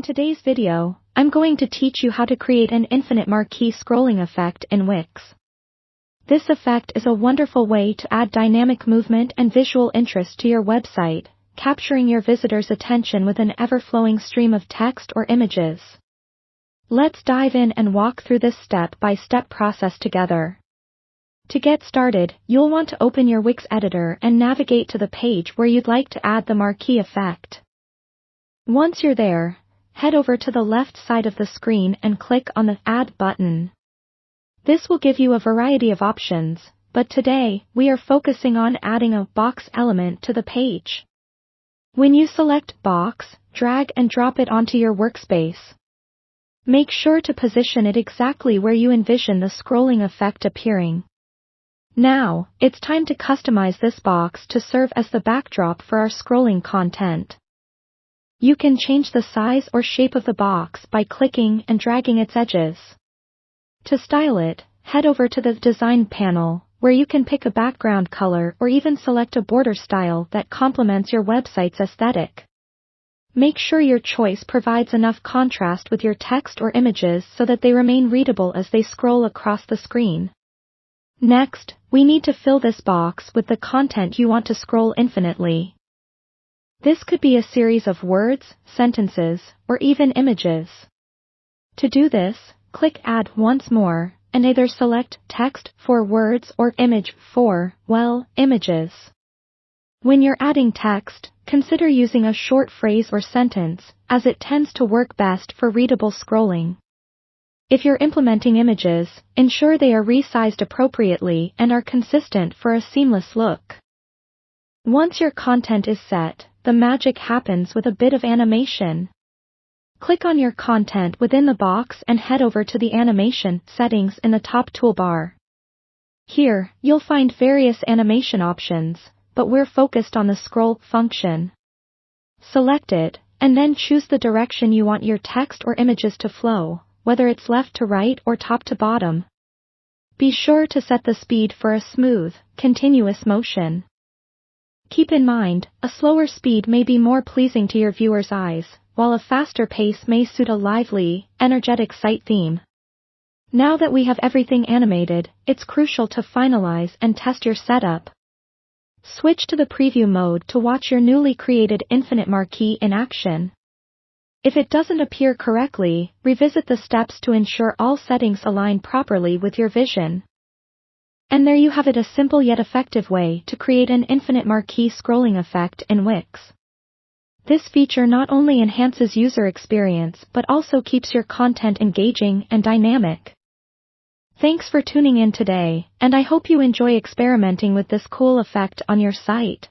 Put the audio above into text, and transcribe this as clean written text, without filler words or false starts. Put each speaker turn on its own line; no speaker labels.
today's video, I'm going to teach you how to create an infinite marquee scrolling effect in Wix. This effect is a wonderful way to add dynamic movement and visual interest to your website, capturing your visitors' attention with an ever-flowing stream of text or images. Let's dive in and walk through this step-by-step process together. To get started, you'll want to open your Wix editor and navigate to the page where you'd like to add the marquee effect. Once you're there, head over to the left side of the screen and click on the Add button. This will give you a variety of options, but today, we are focusing on adding a box element to the page. When you select Box, drag and drop it onto your workspace. Make sure to position it exactly where you envision the scrolling effect appearing. Now, it's time to customize this box to serve as the backdrop for our scrolling content. You can change the size or shape of the box by clicking and dragging its edges. To style it, head over to the Design panel, where you can pick a background color or even select a border style that complements your website's aesthetic. Make sure your choice provides enough contrast with your text or images so that they remain readable as they scroll across the screen. Next, we need to fill this box with the content you want to scroll infinitely. This could be a series of words, sentences, or even images. To do this, click Add once more, and either select Text for Words or Image for, images. When you're adding text, consider using a short phrase or sentence, as it tends to work best for readable scrolling. If you're implementing images, ensure they are resized appropriately and are consistent for a seamless look. Once your content is set, the magic happens with a bit of animation. Click on your content within the box and head over to the animation settings in the top toolbar. Here, you'll find various animation options, but we're focused on the scroll function. Select it, and then choose the direction you want your text or images to flow, whether it's left to right or top to bottom. Be sure to set the speed for a smooth, continuous motion. Keep in mind, a slower speed may be more pleasing to your viewers' eyes, while a faster pace may suit a lively, energetic site theme. Now that we have everything animated, it's crucial to finalize and test your setup. Switch to the preview mode to watch your newly created infinite marquee in action. If it doesn't appear correctly, revisit the steps to ensure all settings align properly with your vision. And there you have it, a simple yet effective way to create an infinite marquee scrolling effect in Wix. This feature not only enhances user experience but also keeps your content engaging and dynamic. Thanks for tuning in today, and I hope you enjoy experimenting with this cool effect on your site.